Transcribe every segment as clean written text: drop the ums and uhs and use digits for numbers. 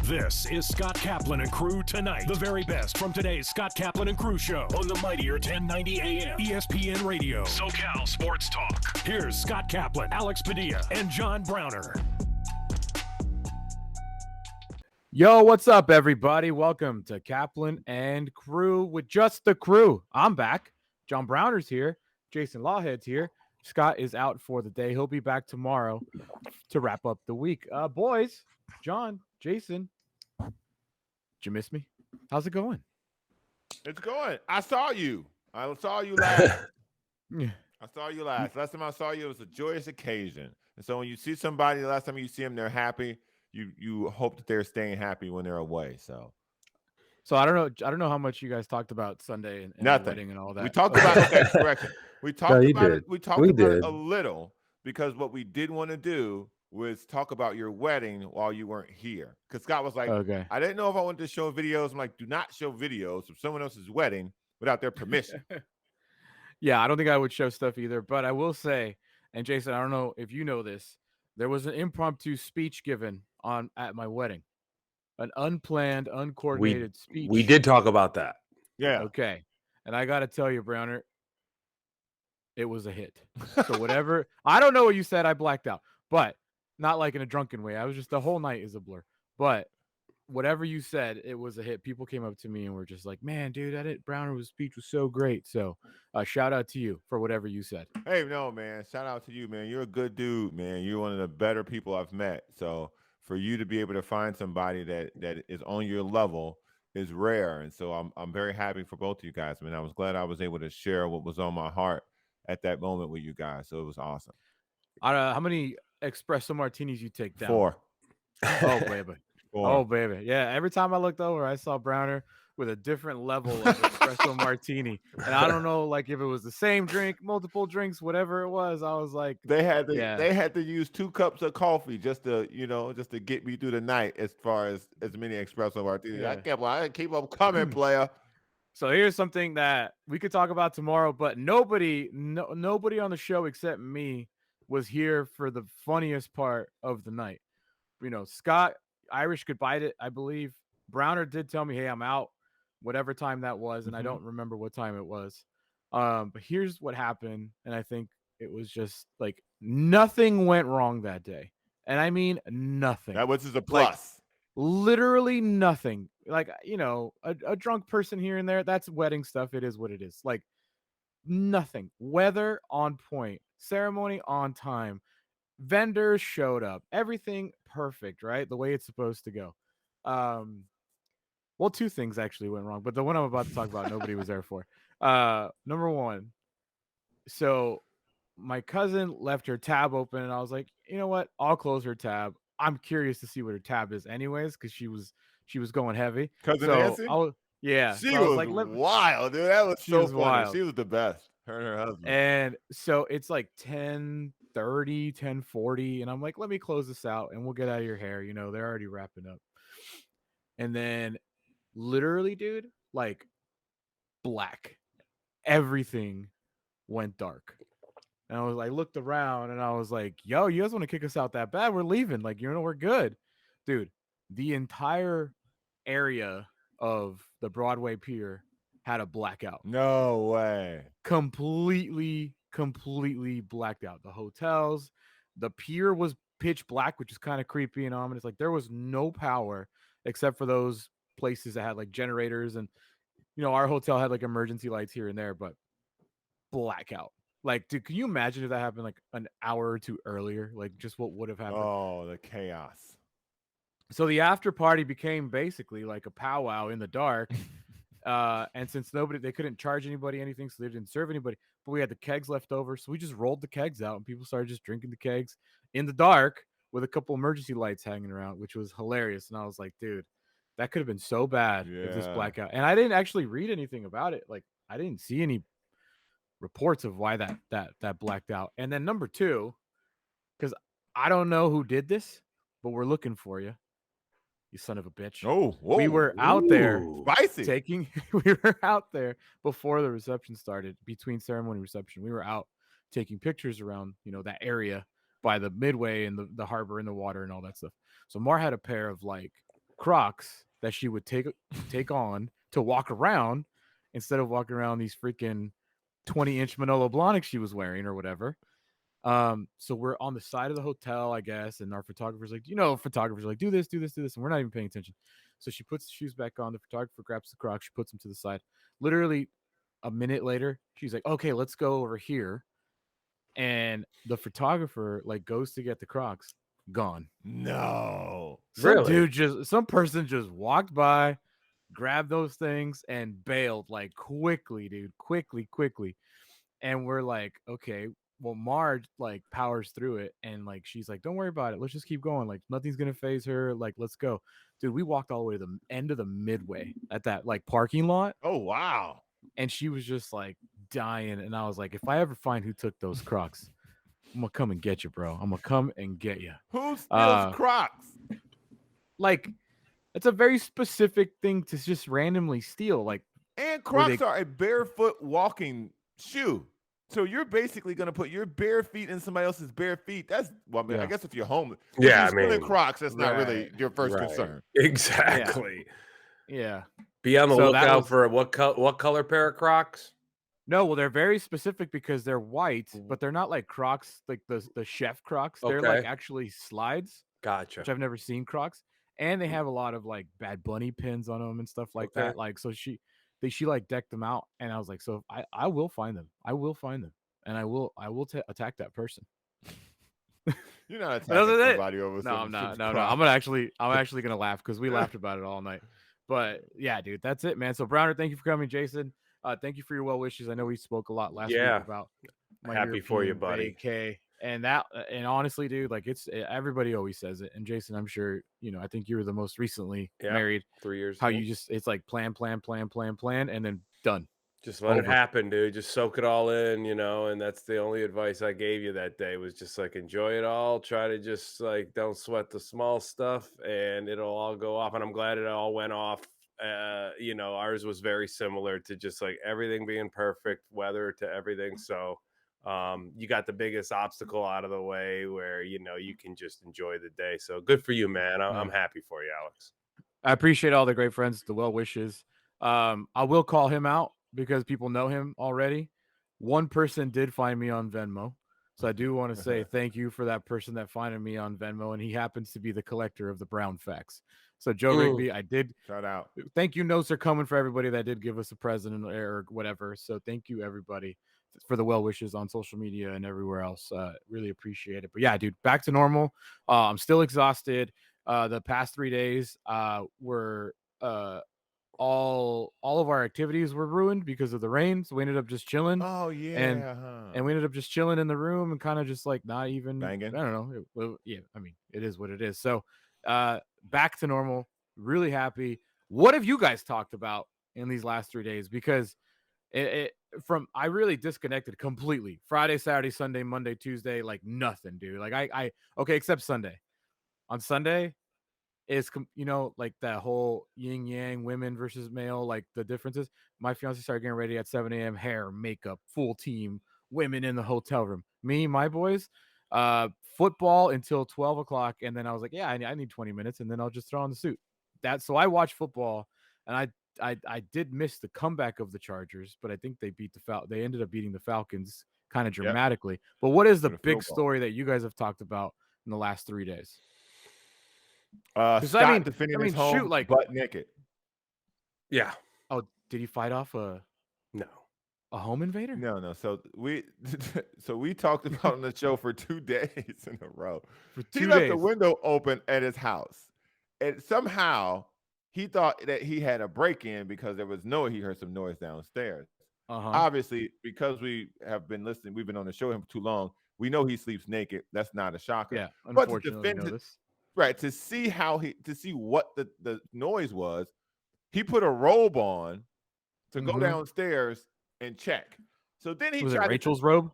This is Scott Kaplan and Crew Tonight. The very best from today's Scott Kaplan and Crew show on the mightier 1090 AM ESPN Radio. SoCal Sports Talk. Here's Scott Kaplan, Alex Padilla, and John Browner. Yo, what's up, everybody? Welcome to Kaplan and Crew with just the crew. I'm back. John Browner's here. Jason Lawhead's here. Scott is out for the day. He'll be back tomorrow to wrap up the week. Boys, John, Jason, did you miss me? How's it going? It's going. I saw you. I saw you last. Yeah. I saw you last. Last time I saw you, it was a joyous occasion. And so when you see somebody, the last time you see them, they're happy. You hope that they're staying happy when they're away. So I don't know how much you guys talked about Sunday and the wedding and all that. We talked about correction. We talked about it. We talked about it a little because what we did want to do was talk about your wedding while you weren't here. Because Scott was like, okay. I didn't know if I wanted to show videos. I'm like, do not show videos of someone else's wedding without their permission. Yeah, I don't think I would show stuff either. But I will say, and Jason, I don't know if you know this, there was an impromptu speech given at my wedding. An unplanned, uncoordinated speech. We did talk about that. Yeah. Okay. And I got to tell you, Browner, it was a hit. So whatever, I don't know what you said. I blacked out, but not like in a drunken way. I was just, the whole night is a blur. But whatever you said, it was a hit. People came up to me and were just like, man, dude, Browner's speech was so great. So shout out to you for whatever you said. Hey, no, man. Shout out to you, man. You're a good dude, man. You're one of the better people I've met. So for you to be able to find somebody that is on your level is rare. And so I'm very happy for both of you guys, man. I was glad I was able to share what was on my heart at that moment with you guys. So it was awesome. How many espresso martinis you take down? 4. Oh, baby. 4. Oh, baby. Yeah, every time I looked over, I saw Browner with a different level of espresso martini. And I don't know, like, if it was the same drink, multiple drinks, whatever it was, I was like, they had to use 2 cups of coffee just to get me through the night as far as many espresso martinis. Yeah. I keep them coming, player. So here's something that we could talk about tomorrow, but nobody on the show except me was here for the funniest part of the night. You know, Scott, Irish goodbye to, I believe. Browner did tell me, hey, I'm out, whatever time that was, and I don't remember what time it was. But here's what happened, and I think it was just like nothing went wrong that day. And I mean nothing. That was a plus. Like, literally nothing. Like, you know, a drunk person here and there, that's wedding stuff. It is what it is. Like, nothing. Weather on point. Ceremony on time. Vendors showed up. Everything perfect, right? The way it's supposed to go. Well, 2 things actually went wrong, but the one I'm about to talk about, nobody was there for. Number 1. So my cousin left her tab open, and I was like, you know what? I'll close her tab. I'm curious to see what her tab is anyways, because she was going heavy. Cousin so Nancy? Yeah. She so was like, wild, dude. That was so funny. Wild. She was the best. Her and her husband. And so it's like 10:30, 10:40, and I'm like, let me close this out, and we'll get out of your hair. You know, they're already wrapping up. And then literally, dude, like black. Everything went dark. And I looked around and I was like, yo, you guys want to kick us out that bad? We're leaving. Like, you know, we're good. Dude, the entire area of the Broadway Pier had a blackout. No way. Completely blacked out. The hotels, the pier was pitch black, which is kind of creepy and ominous. Like, there was no power except for those places that had like generators. And, you know, our hotel had like emergency lights here and there, but blackout. Like, dude, can you imagine if that happened like an hour or 2 earlier? Like, just what would have happened? Oh, the chaos. So the after party became basically like a powwow in the dark. And since they couldn't charge anybody anything, so they didn't serve anybody, but we had the kegs left over. So we just rolled the kegs out and people started just drinking the kegs in the dark with a couple emergency lights hanging around, which was hilarious. And I was like, dude, that could have been so bad if this blackout. And I didn't actually read anything about it. Like, I didn't see any reports of why that blacked out. And then number 2, because I don't know who did this, but we're looking for you. You son of a bitch. Oh, whoa. We were out there spicy. We were out there before the reception started, between ceremony and reception. We were out taking pictures around, you know, that area by the midway and the harbor and the water and all that stuff. So Mar had a pair of like Crocs that she would take on to walk around instead of walking around these freaking 20-inch Manolo Blahniks she was wearing or whatever. So we're on the side of the hotel, I guess, and our photographer's like, photographers are like, do this, and we're not even paying attention. So she puts the shoes back on. The photographer grabs the Crocs, she puts them to the side. Literally a minute later, she's like, okay, let's go over here. And the photographer like goes to get the Crocs, gone. No. Really? Some person just walked by, grabbed those things, and bailed like quickly, dude, quickly. And we're like, okay, well, Marge like powers through it, and like she's like, don't worry about it, let's just keep going, like nothing's gonna phase her, like let's go. Dude, we walked all the way to the end of the midway at that like parking lot, Oh, wow. and she was just like dying, and I was like, if I ever find who took those Crocs, I'm gonna come and get you, bro. I'm gonna come and get you. Who steals Crocs? Like, it's a very specific thing to just randomly steal. Like, And Crocs are a barefoot walking shoe. So you're basically going to put your bare feet in somebody else's bare feet. That's, well, I mean, I guess if you're homeless. Yeah, if you're stealing Crocs, that's not really your first right. concern. Exactly. Yeah. Be on the lookout for what color pair of Crocs? No, well, they're very specific because they're white, but they're not like Crocs, like the chef Crocs. They're like actually slides. Gotcha. Which I've never seen Crocs. And they have a lot of like Bad Bunny pins on them and stuff like that. Like, so she like decked them out, and I was like, so I will find them. I will find them, and I will attack that person. You're not attacking somebody over. No, I'm not. No. I'm actually gonna laugh because we laughed about it all night. But yeah, dude, that's it, man. So Browner, thank you for coming. Jason, thank you for your well wishes. I know we spoke a lot last week about my happy for you, buddy. vacay. And honestly, dude, like everybody always says it. And Jason, I'm sure, I think you were the most recently married. 3 years. How you just, it's like plan, and then done. Just let it happen, dude. Just soak it all in, and that's the only advice I gave you that day was just like, enjoy it all. Try to just like, don't sweat the small stuff and it'll all go off. And I'm glad it all went off. Ours was very similar to just like everything being perfect, weather to everything. So, you got the biggest obstacle out of the way where, you can just enjoy the day. So good for you, man. I'm happy for you, Alex. I appreciate all the great friends, the well wishes. I will call him out because people know him already. One person did find me on Venmo. So I do want to say thank you for that person that finded me on Venmo. And he happens to be the collector of the Brown facts. So Joe Rigby, I did shout out. Thank you notes are coming for everybody that did give us a present or whatever. So thank you everybody for the well wishes on social media and everywhere else. Really appreciate it. But yeah, dude, back to normal. I'm still exhausted. The past 3 days were all of our activities were ruined because of the rain. So we ended up just chilling. Oh yeah. And we ended up just chilling in the room and kind of just like not even banging. I don't know. I mean, it is what it is. So back to normal. Really happy. What have you guys talked about in these last 3 days? Because I really disconnected completely. Friday, Saturday, Sunday, Monday, Tuesday, like nothing, dude. Like I except Sunday. On Sunday is like that whole yin yang, women versus male, like the differences. My fiance started getting ready at 7 a.m. hair, makeup, full team, women in the hotel room. Me, my boys, football until 12 o'clock, and then I was like, yeah, I need 20 minutes, and then I'll just throw on the suit. So I watched football, and I did miss the comeback of the Chargers, but I think they beat they ended up beating the Falcons kind of dramatically. Yep. But what is the big story that you guys have talked about in the last 3 days? Scott defending his home shoot, like butt naked. Yeah. Oh, did he fight off a home invader? No. So we talked about on the show for 2 days in a row. He left the window open at his house, and somehow he thought that he had a break-in because he heard some noise downstairs. Obviously, because we have been listening, we've been on the show him for too long. We know he sleeps naked. That's not a shocker. Yeah, unfortunately, to see what the noise was, he put a robe on to go downstairs and check. So then he tried Rachel's robe?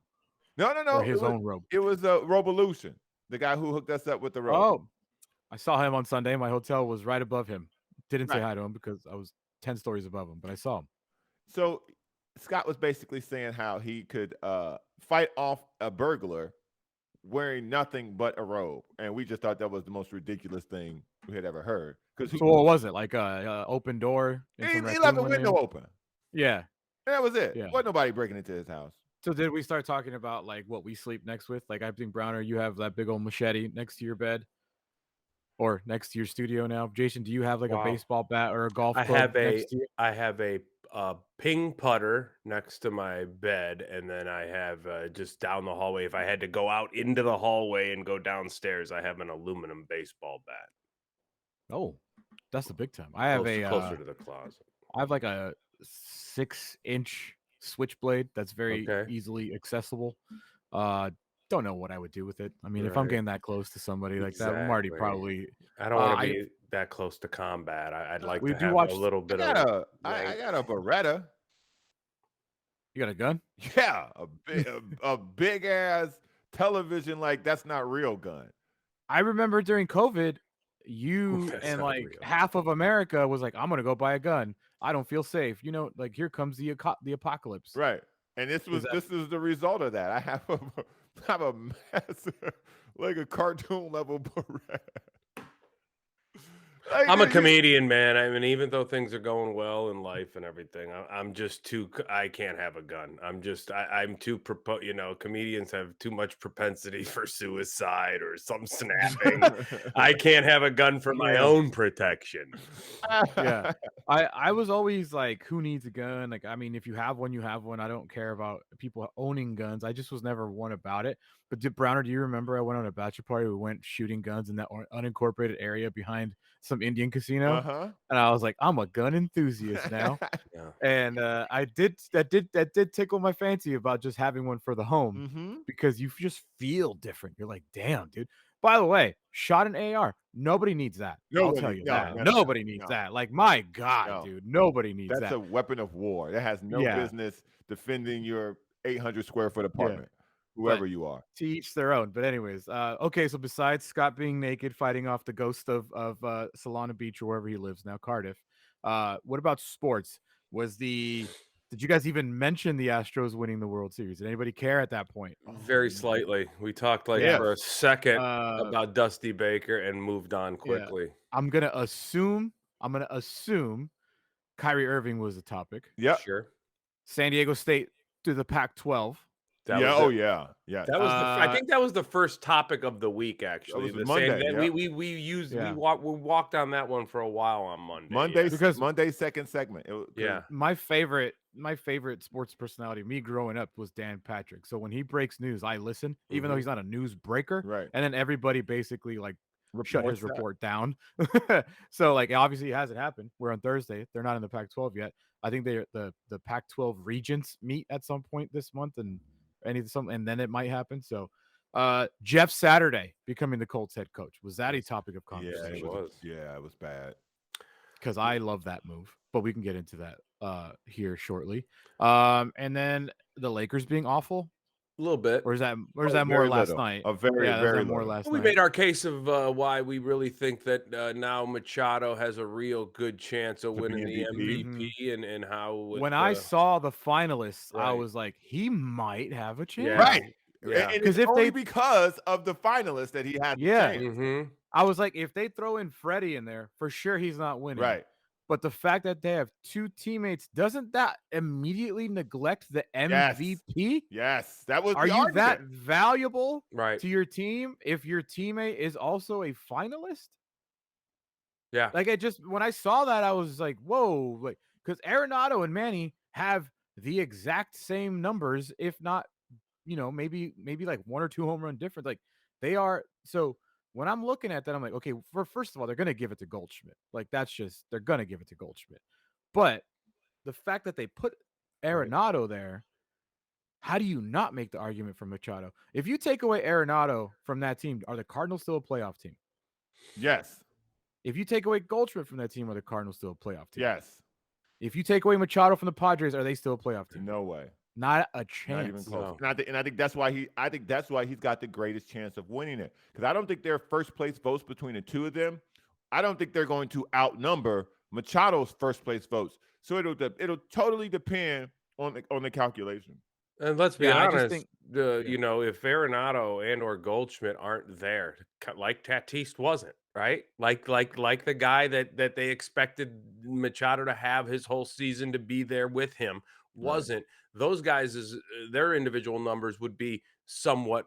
No. Or his own robe. It was a Robelution, the guy who hooked us up with the robe. Oh, I saw him on Sunday. My hotel was right above him. Didn't say hi to him because I was 10 stories above him, but I saw him. So Scott was basically saying how he could fight off a burglar wearing nothing but a robe, and we just thought that was the most ridiculous thing we had ever heard. Because So what was it? Like a open door? And he some left raccoon the went window in? open. Yeah. And that was it. Yeah. Wasn't nobody breaking into his house. So did we start talking about like what we sleep next with? Like I think Browner, you have that big old machete next to your bed or next to your studio now. Jason, do you have like a Wow. baseball bat or a golf I club have next to you? I have a ping putter next to my bed, and then I have just down the hallway. If I had to go out into the hallway and go downstairs, I have an aluminum baseball bat. Oh, that's the big time. I have Closer to the closet. I have like a 6-inch switchblade that's very Okay. easily accessible. Don't know what I would do with it. I mean, if I'm Right. getting that close to somebody like that, I'm already Exactly. probably. I don't want to be that close to combat. I'd like We to do have watch- a little bit I of. got a Beretta. You got a gun? Yeah, a big ass television. Like that's not real gun. I remember during COVID, you That's and not like real. half of America was like, I'm gonna go buy a gun. I don't feel safe. You know, like here comes the apocalypse. Right. And this is the result of that. I have a massive, like a cartoon level Beretta. Like, I'm a comedian, man. I mean, even though things are going well in life and everything, I'm just too. I can't have a gun. I'm too. Comedians have too much propensity for suicide or some snapping. I can't have a gun for my own protection. Yeah. I was always like, who needs a gun? Like, I mean, if you have one, you have one. I don't care about people owning guns. I just was never one about it. But Browner, do you remember I went on a bachelor party? We went shooting guns in that unincorporated area behind some Indian casino. And I was like, I'm a gun enthusiast now. Yeah. And that did tickle my fancy about just having one for the home because you just feel different. You're like, damn, dude. By the way, shot an AR. Nobody needs that. I'll tell you that. Nobody needs that. Like, my God, dude. Nobody needs that. That's a weapon of war. That has no business defending your 800 square foot apartment, whoever you are. To each their own. But anyways, okay. So besides Scott being naked, fighting off the ghost of Solana Beach or wherever he lives now, Cardiff. What about sports? Did you guys even mention the Astros winning the World Series? Did anybody care at that point? Very slightly. We talked for a second about Dusty Baker and moved on quickly. I'm gonna assume Kyrie Irving was the topic. Yeah, sure. San Diego State to the Pac-12. Yeah. That was I think that was the first topic of the week. Actually, was Monday. We walked on that one for a while on Monday. Because Monday's second segment. My favorite sports personality, me growing up, was Dan Patrick. So when he breaks news, I listen, even though he's not a news breaker. Right. And then everybody basically like shut his report down. So like obviously it hasn't happened. We're on Thursday. They're not in the Pac-12 yet. I think the Pac-12 regents meet at some point this month and then it might happen. So Jeff Saturday becoming the Colts head coach. Was that a topic of conversation? Yeah, it was. Yeah, it was bad. Because I love that move, but we can get into that here shortly. And then the Lakers being awful. A little bit. Or is that more last night? Very more last night. We made our case of why we really think that now Machado has a real good chance of winning the MVP and how. When I saw the finalists, I was like, he might have a chance. Right. Yeah. Because because of the finalists that he had. Mm-hmm. I was like, if they throw in Freddie in there, for sure he's not winning. Right. But the fact that they have two teammates, doesn't that immediately neglect the MVP? Yes. That was Are the you argument. that valuable to your team if your teammate is also a finalist? Yeah. Like when I saw that, I was like, whoa, like because Arenado and Manny have the exact same numbers, if not, maybe like 1 or 2 home run difference. Like they are so. When I'm looking at that, I'm like, okay, first of all, they're going to give it to Goldschmidt. Like, they're going to give it to Goldschmidt. But the fact that they put Arenado there, how do you not make the argument for Machado? If you take away Arenado from that team, are the Cardinals still a playoff team? Yes. If you take away Goldschmidt from that team, are the Cardinals still a playoff team? Yes. If you take away Machado from the Padres, are they still a playoff team? No way. Not a chance. Not even close. No. And I think that's why he's got the greatest chance of winning it. Because I don't think there are first place votes between the two of them. I don't think they're going to outnumber Machado's first place votes. So it'll totally depend on the calculation. And let's be Yeah, I just honest, think yeah. you know, if Arenado and or Goldschmidt aren't there, like Tatis wasn't, right? Like the guy that they expected Machado to have his whole season to be there with him Right. wasn't. Those guys is their individual numbers would be somewhat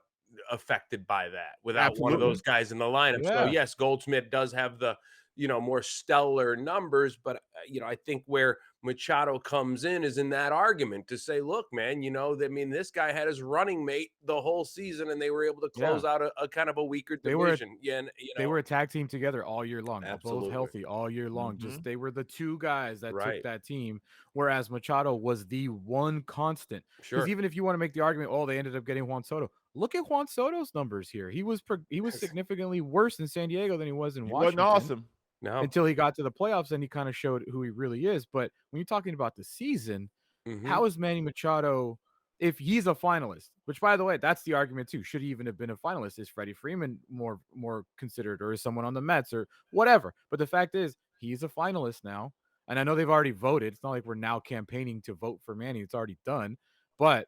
affected by that without one of Absolutely. those guys in the lineup. So Yeah. yes, Goldschmidt does have the, you know, more stellar numbers, but you know, I think where Machado comes in is in that argument to say, look, man, you know, I mean, this guy had his running mate the whole season and they were able to Yeah. close out a kind of a weaker They were division. Yeah, and, you they know, were a tag team together all year long, both absolutely. healthy all year long. Mm-hmm. Just they were the two guys that took Right. that team, whereas Machado was the one constant. Because Sure. even if you want to make the argument, oh, they ended up getting Juan Soto. Look at Juan Soto's numbers here. He was significantly worse in San Diego than he was in He wasn't Washington awesome. No. until he got to the playoffs and he kind of showed who he really is. But when you're talking about the season, Hmm. how is Manny Machado, if he's a finalist, which by the way, that's the argument too. Should he even have been a finalist? Is Freddie Freeman more considered, or is someone on the Mets or whatever? But the fact is, he's a finalist now. And I know they've already voted. It's not like we're now campaigning to vote for Manny. It's already done. But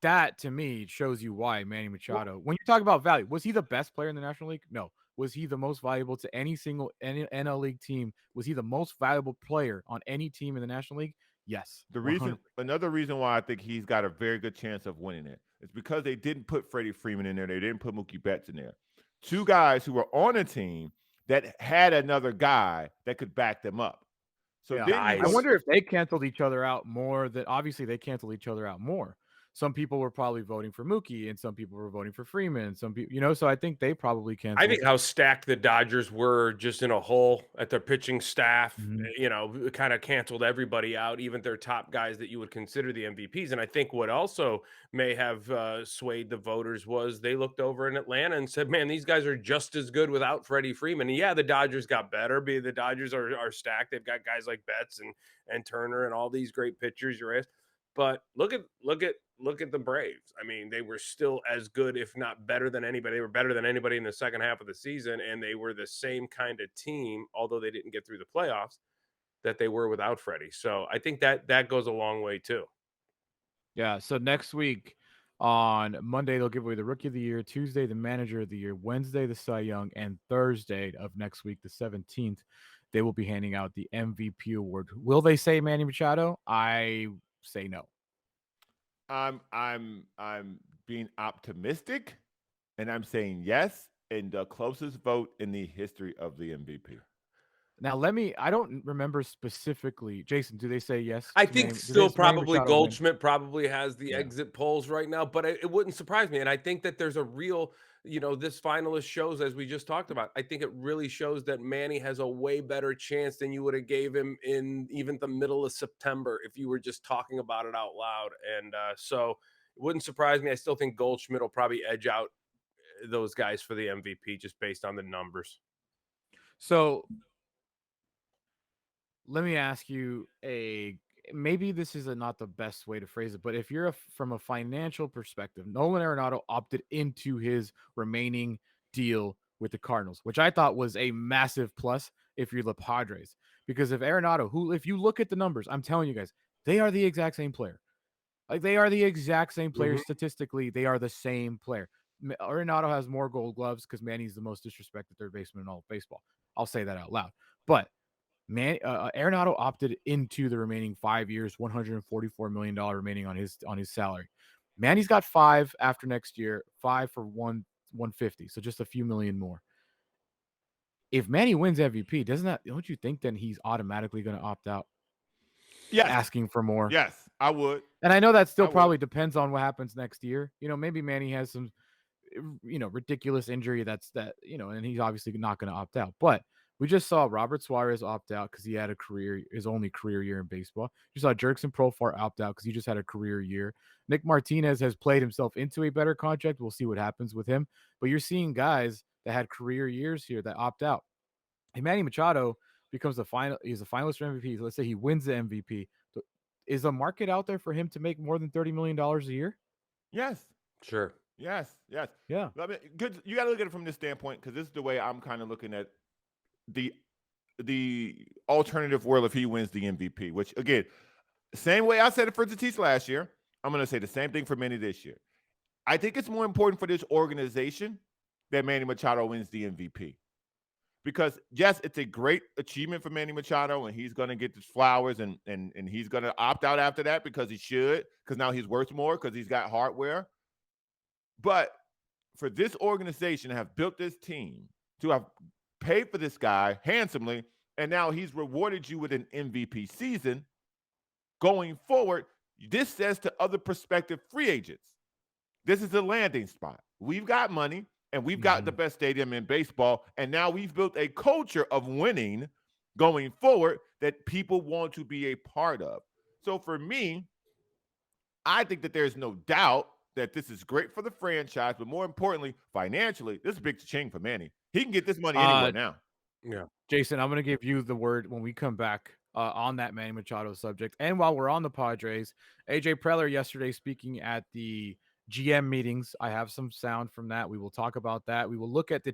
that to me shows you why Manny Machado, when you talk about value, was he the best player in the National League? No. Was he the most valuable to any single NL League team? Was he the most valuable player on any team in the National League? Yes. Another reason why I think he's got a very good chance of winning it is because they didn't put Freddie Freeman in there. They didn't put Mookie Betts in there. Two guys who were on a team that had another guy that could back them up. So Yeah. then you I look, wonder if they canceled each other out more. That obviously they canceled each other out more. Some people were probably voting for Mookie, and some people were voting for Freeman. Some people, so I think they probably canceled. I think how stacked the Dodgers were just in a hole at their pitching staff, Mhm. you know, kind of canceled everybody out, even their top guys that you would consider the MVPs. And I think what also may have swayed the voters was they looked over in Atlanta and said, man, these guys are just as good without Freddie Freeman. And yeah, the Dodgers got better. The Dodgers are stacked. They've got guys like Betts and Turner and all these great pitchers. But look at the Braves. I mean, they were still as good, if not better than anybody. They were better than anybody in the second half of the season, and they were the same kind of team, although they didn't get through the playoffs, that they were without Freddie. So I think that goes a long way too. Yeah. So next week on Monday, they'll give away the Rookie of the Year. Tuesday, the Manager of the Year. Wednesday, the Cy Young. And Thursday of next week, the 17th, they will be handing out the MVP award. Will they say Manny Machado? I say no. I'm being optimistic, and I'm saying yes in the closest vote in the history of the MVP. Now, I don't remember specifically. Jason, do they say yes? I to think Manny- do still they- Manny probably Machado win? Goldschmidt probably has the Yeah. exit polls right now, but it wouldn't surprise me. And I think that there's a real, you know, this finalist shows, as we just talked about, I think it really shows that Manny has a way better chance than you would have gave him in even the middle of September if you were just talking about it out loud. And so it wouldn't surprise me. I still think Goldschmidt will probably edge out those guys for the MVP just based on the numbers. So let me ask you maybe this is not the best way to phrase it, but if you're from a financial perspective, Nolan Arenado opted into his remaining deal with the Cardinals, which I thought was a massive plus if you're the Padres, because if Arenado, if you look at the numbers, I'm telling you guys, they are the exact same player. Like they are the exact same player statistically. They are the same player. Arenado has more Gold Gloves because Manny's the most disrespected third baseman in all of baseball. I'll say that out loud, but Arenado opted into the remaining 5 years, $144 million remaining on his salary. Manny's got 5 after next year, 5 for 150, so just a few million more. If Manny wins MVP, don't you think then he's automatically going to opt out? Yes. Asking for more. Yes, I would. And I know that still probably depends on what happens next year. Maybe Manny has some ridiculous injury and he's obviously not going to opt out. But we just saw Robert Suarez opt out because he had his only career year in baseball. You saw Jerkson Profar opt out because he just had a career year. Nick Martinez has played himself into a better contract. We'll see what happens with him. But you're seeing guys that had career years here that opt out. And Manny Machado becomes he's a finalist for MVP. Let's say he wins the MVP. Is a market out there for him to make more than $30 million a year? Yes. Sure. Yes. Yeah. I mean, good. You got to look at it from this standpoint because this is the way I'm kind of looking at the alternative world if he wins the MVP. Which again, same way I said it for Tatis last year. I'm going to say the same thing for Manny this year. I think it's more important for this organization that Manny Machado wins the MVP. Because, yes, it's a great achievement for Manny Machado, and he's going to get his flowers, and he's going to opt out after that because he should, because now he's worth more because he's got hardware. But for this organization to have built this team, to have paid for this guy handsomely, and now he's rewarded you with an MVP season, going forward, this says to other prospective free agents, this is a landing spot. We've got money. And we've got the best stadium in baseball. And now we've built a culture of winning going forward that people want to be a part of. So for me, I think that there's no doubt that this is great for the franchise, but more importantly, financially, this is a big ching for Manny. He can get this money anywhere now. Yeah. Jason, I'm going to give you the word when we come back on that Manny Machado subject. And while we're on the Padres, AJ Preller yesterday speaking at the GM meetings. I have some sound from that. We will talk about that. We will look at the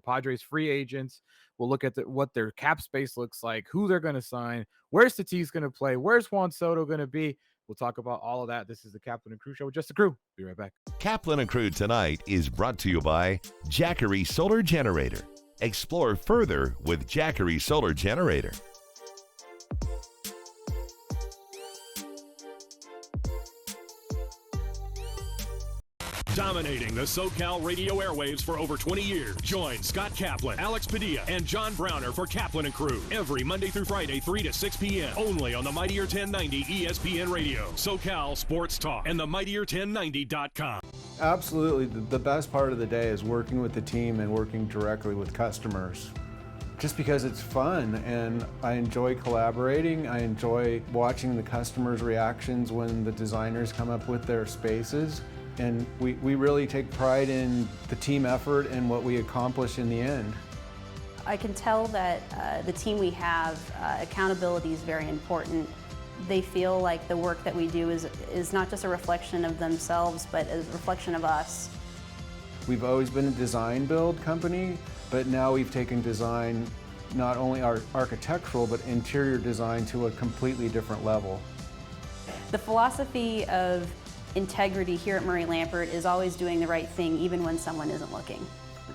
Padres free agents. We'll look at what their cap space looks like, who they're going to sign, where's Tatis going to play, where's Juan Soto going to be. We'll talk about all of that. This is the Kaplan and Crew Show with just the crew. Be right back. Kaplan and Crew tonight is brought to you by Jackery Solar Generator. Explore further with Jackery Solar Generator. Dominating the SoCal radio airwaves for over 20 years. Join Scott Kaplan, Alex Padilla, and John Browner for Kaplan and Crew every Monday through Friday, 3 to 6 p.m. only on the Mightier 1090 ESPN Radio, SoCal Sports Talk, and the Mightier1090.com. Absolutely. The best part of the day is working with the team and working directly with customers. Just because it's fun and I enjoy collaborating. I enjoy watching the customers' reactions when the designers come up with their spaces. And we really take pride in the team effort and what we accomplish in the end. I can tell that the team we have, accountability is very important. They feel like the work that we do is not just a reflection of themselves, but a reflection of us. We've always been a design build company, but now we've taken design, not only architectural, but interior design to a completely different level. The philosophy of integrity here at Murray Lampert is always doing the right thing even when someone isn't looking.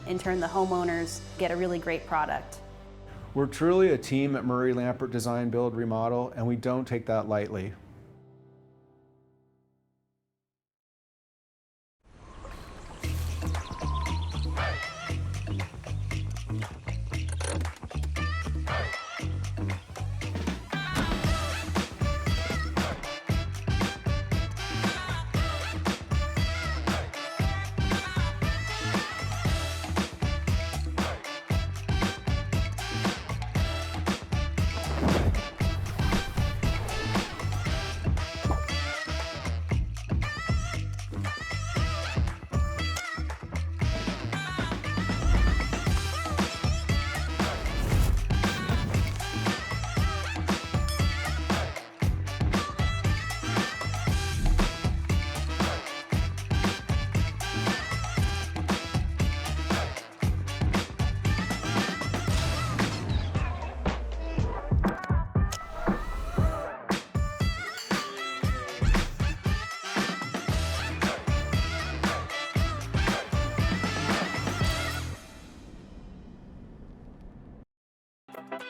In turn, the homeowners get a really great product. We're truly a team at Murray Lampert Design, Build, Remodel, and we don't take that lightly.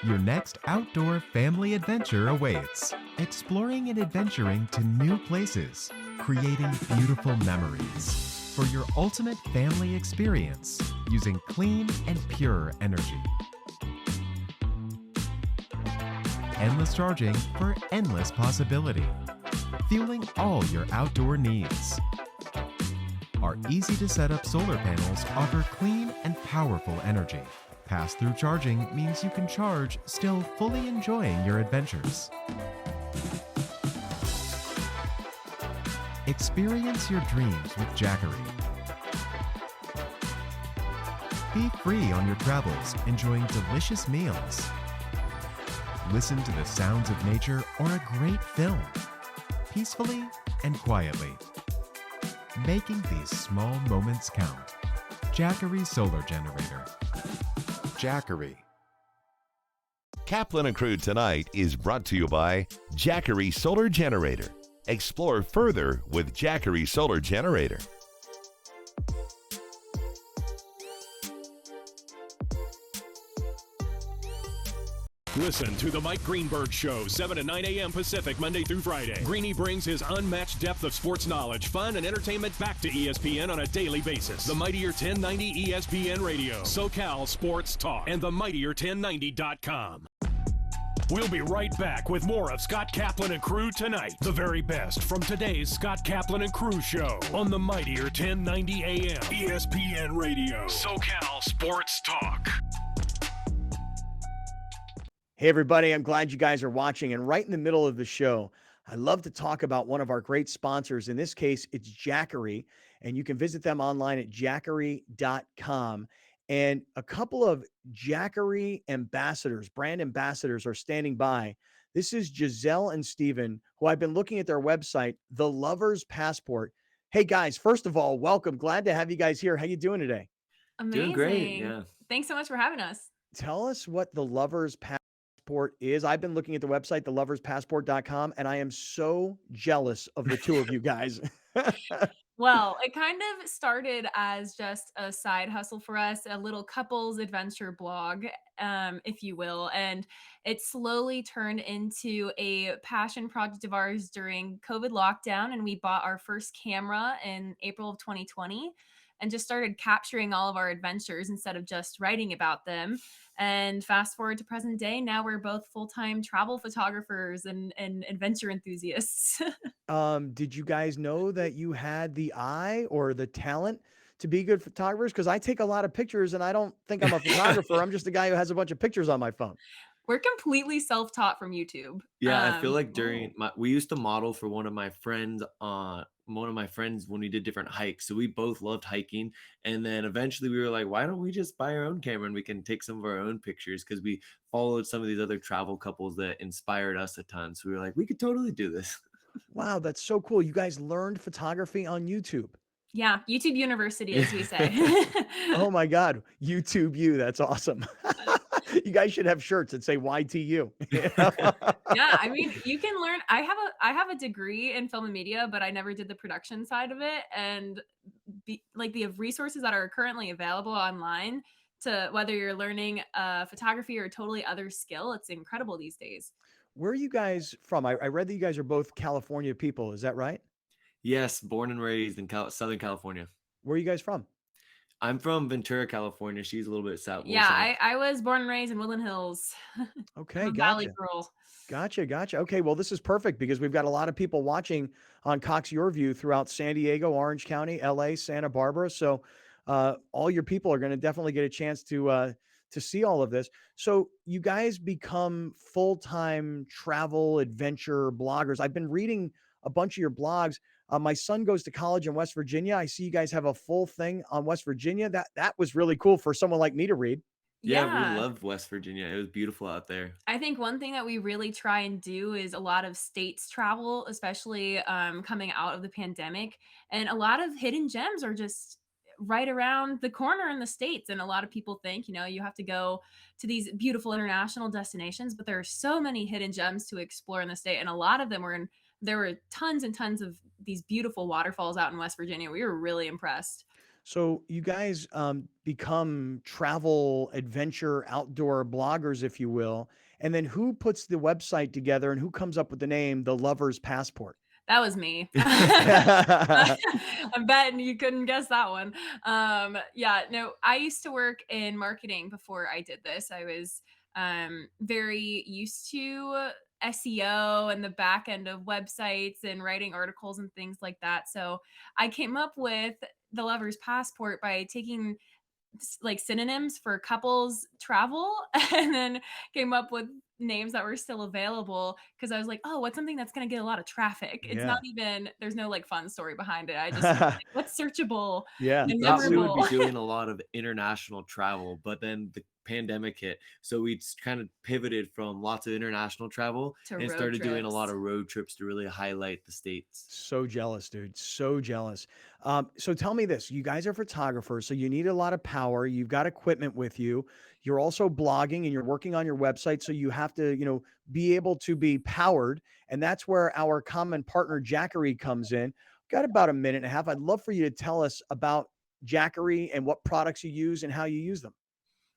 Your next outdoor family adventure awaits. Exploring and adventuring to new places, creating beautiful memories for your ultimate family experience using clean and pure energy. Endless charging for endless possibility. Fueling all your outdoor needs. Our easy to set up solar panels offer clean and powerful energy. Pass-through charging means you can charge still fully enjoying your adventures. Experience your dreams with Jackery. Be free on your travels, enjoying delicious meals. Listen to the sounds of nature or a great film, peacefully and quietly. Making these small moments count. Jackery Solar Generator. Jackery. Kaplan and Crew tonight is brought to you by Jackery Solar Generator. Explore further with Jackery Solar Generator. Listen to the Mike Greenberg Show, 7 to 9 a.m. Pacific, Monday through Friday. Greeny brings his unmatched depth of sports knowledge, fun, and entertainment back to ESPN on a daily basis. The Mightier 1090 ESPN Radio, SoCal Sports Talk, and the Mightier1090.com. We'll be right back with more of Scott Kaplan and crew tonight. The very best from today's Scott Kaplan and crew show on the Mightier 1090 AM, ESPN Radio, SoCal Sports Talk. Hey, everybody, I'm glad you guys are watching. And right in the middle of the show, I love to talk about one of our great sponsors. In this case, it's Jackery, and you can visit them online at jackery.com. And a couple of Jackery ambassadors, brand ambassadors, are standing by. This is Giselle and Steven, who I've been looking at their website, The Lover's Passport. Hey, guys, first of all, welcome. Glad to have you guys here. How you doing today? Amazing. Doing great, yeah. Thanks so much for having us. Tell us what The Lover's Passport is. I've been looking at the website, theloverspassport.com, and I am so jealous of the two of you guys. Well, it kind of started as just a side hustle for us, a little couples adventure blog, if you will. And it slowly turned into a passion project of ours during COVID lockdown. And we bought our first camera in April of 2020 and just started capturing all of our adventures instead of just writing about them. And fast forward to present day, now we're both full-time travel photographers and adventure enthusiasts. Did you guys know that you had the eye or the talent to be good photographers? Because I take a lot of pictures and I don't think I'm a photographer. I'm just a guy who has a bunch of pictures on my phone. We're completely self-taught from YouTube. Yeah, I feel like we used to model for one of my friends when we did different hikes. So we both loved hiking. And then eventually we were like, why don't we just buy our own camera and we can take some of our own pictures? Because we followed some of these other travel couples that inspired us a ton. So we were like, we could totally do this. Wow, that's so cool. You guys learned photography on YouTube. Yeah, YouTube University, as we say. Oh my God, YouTube U. That's awesome. You guys should have shirts that say YTU. Yeah, I mean, you can learn. I have a degree in film and media, but I never did the production side of it. And the resources that are currently available online, to whether you're learning photography or a totally other skill, it's incredible these days. Where are you guys from? I read that you guys are both California people. Is that right? Yes, born and raised in Southern California. Where are you guys from? I'm from Ventura, California. She's a little bit south. Yeah, I was born and raised in Woodland Hills. Okay, I'm a Valley girl. Gotcha. Okay, well, this is perfect because we've got a lot of people watching on Cox Your View throughout San Diego, Orange County, LA, Santa Barbara. So all your people are going to definitely get a chance to see all of this. So you guys become full-time travel adventure bloggers. I've been reading a bunch of your blogs. My son goes to college in West Virginia. I see you guys have a full thing on West Virginia. That was really cool for someone like me to read. Yeah, we loved West Virginia. It was beautiful out there. I think one thing that we really try and do is a lot of states travel, especially coming out of the pandemic. And a lot of hidden gems are just right around the corner in the States. And a lot of people think, you have to go to these beautiful international destinations, but there are so many hidden gems to explore in the state. And a lot of them there were tons and tons of these beautiful waterfalls out in West Virginia. We were really impressed. So you guys become travel, adventure, outdoor bloggers, if you will. And then who puts the website together and who comes up with the name, The Lover's Passport? That was me. I'm betting you couldn't guess that one. I used to work in marketing before I did this. I was very used to SEO and the back end of websites and writing articles and things like that. So I came up with The Lover's Passport by taking synonyms for couples travel and then came up with names that were still available because I was like, oh, what's something that's going to get a lot of traffic? It's not even, there's no fun story behind it. I just what's searchable and memorable. We would be doing a lot of international travel, but then the pandemic hit, so we kind of pivoted from lots of international travel and started doing a lot of road trips to really highlight the states. So jealous, dude. So jealous. So tell me this, you guys are photographers, so you need a lot of power. You've got equipment with you. You're also blogging and you're working on your website. So you have to, be able to be powered. And that's where our common partner, Jackery, comes in. Got about a minute and a half. I'd love for you to tell us about Jackery and what products you use and how you use them.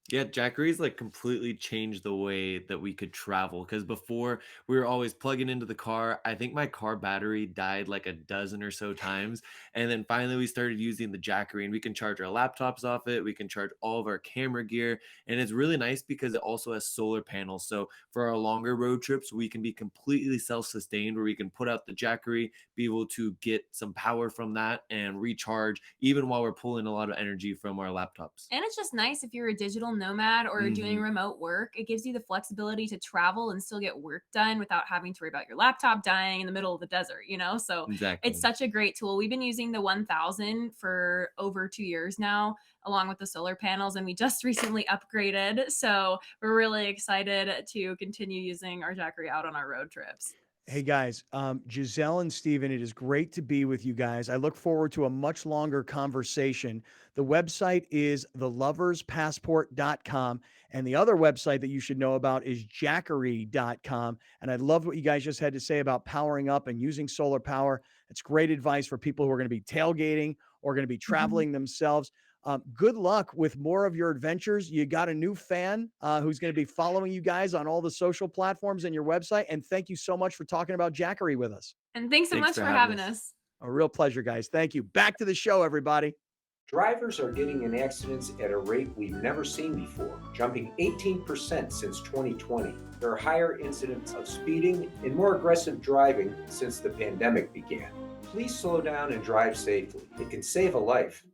Yeah, Jackery's like completely changed the way that we could travel, because before we were always plugging into the car. I think my car battery died like a dozen or so times. And then finally we started using the Jackery, and we can charge our laptops off it. We can charge all of our camera gear. And it's really nice because it also has solar panels. So for our longer road trips, we can be completely self-sustained, where we can put out the Jackery, be able to get some power from that and recharge even while we're pulling a lot of energy from our laptops. And it's just nice if you're a digital nomad or doing remote work. It gives you the flexibility to travel and still get work done without having to worry about your laptop dying in the middle of the desert, So Exactly. it's such a great tool. We've been using the 1000 for over 2 years now, along with the solar panels, and we just recently upgraded. So we're really excited to continue using our Jackery out on our road trips. Hey guys, Giselle and Steven, it is great to be with you guys. I look forward to a much longer conversation. The website is theloverspassport.com, and the other website that you should know about is jackery.com. And I love what you guys just had to say about powering up and using solar power. It's great advice for people who are going to be tailgating or going to be traveling themselves. Good luck with more of your adventures. You got a new fan who's going to be following you guys on all the social platforms and your website. And thank you so much for talking about Jackery with us. And thanks so much for having us. A real pleasure, guys. Thank you. Back to the show, everybody. Drivers are getting in accidents at a rate we've never seen before, jumping 18% since 2020. There are higher incidents of speeding and more aggressive driving since the pandemic began. Please slow down and drive safely. It can save a life.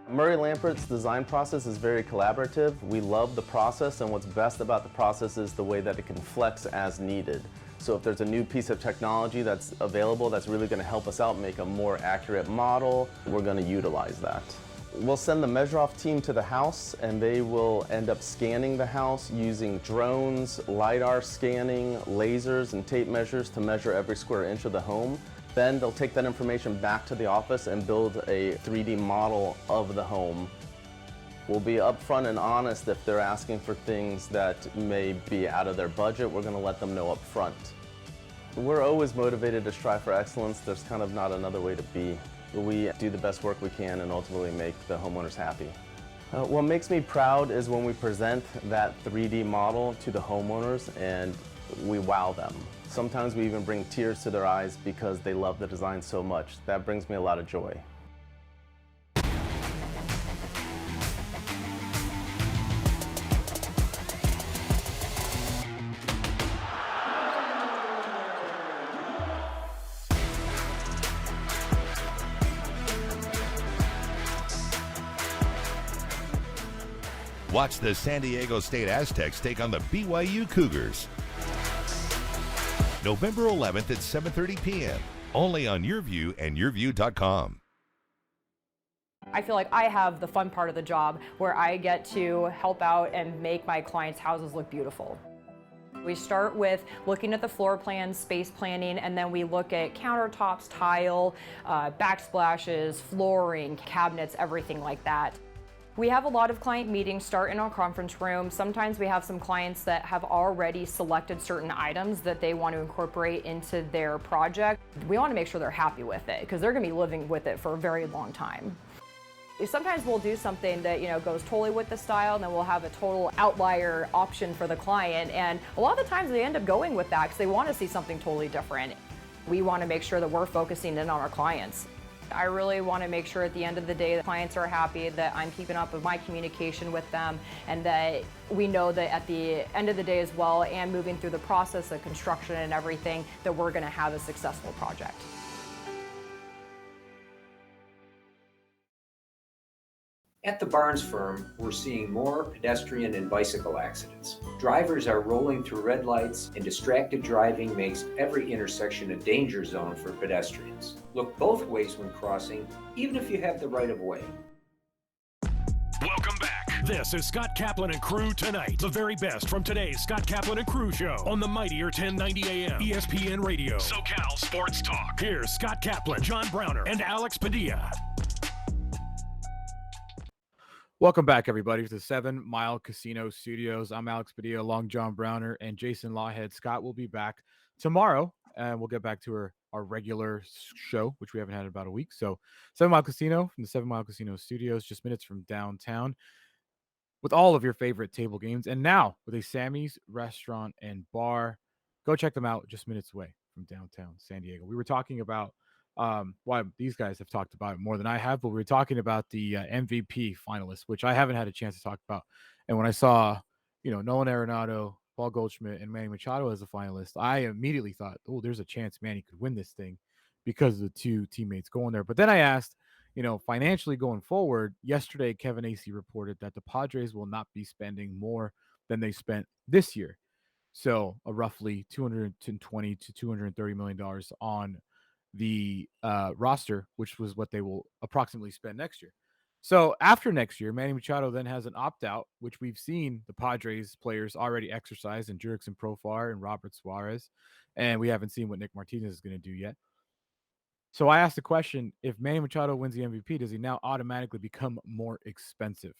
Murray Lampert's design process is very collaborative. We love the process, and what's best about the process is the way that it can flex as needed. So if there's a new piece of technology that's available that's really going to help us out, make a more accurate model, we're going to utilize that. We'll send the measure-off team to the house, and they will end up scanning the house using drones, LiDAR scanning, lasers, and tape measures to measure every square inch of the home. Then they'll take that information back to the office and build a 3D model of the home. We'll be upfront and honest if they're asking for things that may be out of their budget. We're going to let them know up front. We're always motivated to strive for excellence. There's kind of not another way to be. We do the best work we can and ultimately make the homeowners happy. What makes me proud is when we present that 3D model to the homeowners and we wow them. Sometimes we even bring tears to their eyes because they love the design so much. That brings me a lot of joy. Watch the San Diego State Aztecs take on the BYU Cougars. November 11th at 7:30 p.m. Only on YourView and YourView.com. I feel like I have the fun part of the job where I get to help out and make my clients' houses look beautiful. We start with looking at the floor plan, space planning, and then we look at countertops, tile, backsplashes, flooring, cabinets, everything like that. We have a lot of client meetings start in our conference room. Sometimes we have some clients that have already selected certain items that they want to incorporate into their project. We want to make sure they're happy with it because they're going to be living with it for a very long time. Sometimes we'll do something that goes totally with the style, and then we'll have a total outlier option for the client. And a lot of the times they end up going with that because they want to see something totally different. We want to make sure that we're focusing in on our clients. I really want to make sure at the end of the day that clients are happy, that I'm keeping up with my communication with them, and that we know that at the end of the day as well, and moving through the process of construction and everything, that we're going to have a successful project. At the Barnes firm, we're seeing more pedestrian and bicycle accidents. Drivers are rolling through red lights, and distracted driving makes every intersection a danger zone for pedestrians. Look both ways when crossing, even if you have the right of way. Welcome back This is Scott Kaplan and Crew Tonight. The very best from today's Scott Kaplan and Crew show on the mightier 1090 AM ESPN Radio. SoCal Sports Talk. Here's Scott Kaplan, John Browner, and Alex Padilla. Welcome back, everybody, to the 7 Mile Casino Studios. I'm Alex Padilla, along John Browner and Jason Lawhead. Scott will be back tomorrow, and we'll get back to our regular show, which we haven't had in about a week. So 7 Mile Casino from the 7 Mile Casino Studios, just minutes from downtown, with all of your favorite table games. And now with a Sammy's Restaurant and Bar. Go check them out, just minutes away from downtown San Diego. We were talking about why these guys have talked about it more than I have, but we were talking about the MVP finalists, which I haven't had a chance to talk about. And when I saw, Nolan Arenado, Paul Goldschmidt, and Manny Machado as a finalist, I immediately thought, oh, there's a chance Manny could win this thing because of the two teammates going there. But then I asked, financially going forward, yesterday Kevin Acee reported that the Padres will not be spending more than they spent this year. So a roughly $220 to $230 million on the roster, which was what they will approximately spend next year. So after next year, Manny Machado then has an opt-out, which we've seen the Padres players already exercise in Jurickson Profar and Robert Suarez, and we haven't seen what Nick Martinez is going to do yet. So I asked the question, if Manny Machado wins the MVP, does he now automatically become more expensive?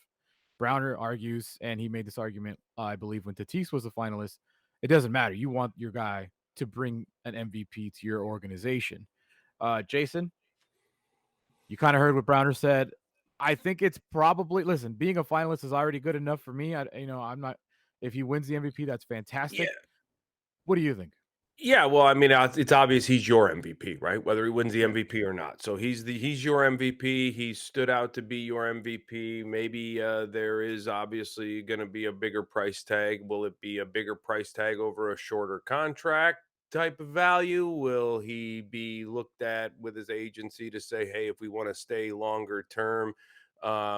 Browner argues, and he made this argument, I believe, when Tatis was a finalist, it doesn't matter. You want your guy to bring an MVP to your organization. Jason, you kind of heard what Browner said. I think it's probably, listen, being a finalist is already good enough for me. I'm not, if he wins the MVP, that's fantastic. Yeah. What do you think? Yeah, well, I mean, it's obvious he's your MVP, right? Whether he wins the MVP or not. So he's your MVP. He stood out to be your MVP. Maybe there is obviously going to be a bigger price tag. Will it be a bigger price tag over a shorter contract type of value? Will he be looked at with his agency to say, hey, if we want to stay longer term,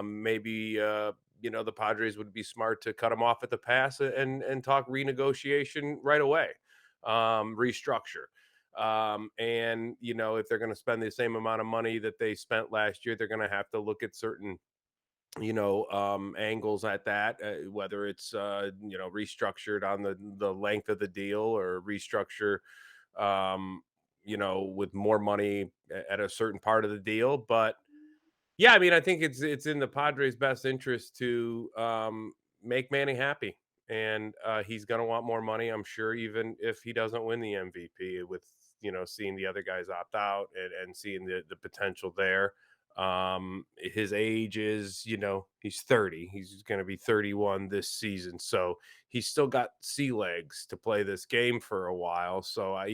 maybe the Padres would be smart to cut him off at the pass and talk renegotiation right away. Restructure. And if they're going to spend the same amount of money that they spent last year, they're going to have to look at certain angles at that, whether it's restructured on the length of the deal or restructure with more money at a certain part of the deal. But yeah, I mean, I think it's in the Padres' best interest to make Manny happy. And he's going to want more money, I'm sure, even if he doesn't win the MVP, with, seeing the other guys opt out and seeing the potential there. His age is, he's 30. He's going to be 31 this season. So he's still got sea legs to play this game for a while. So, a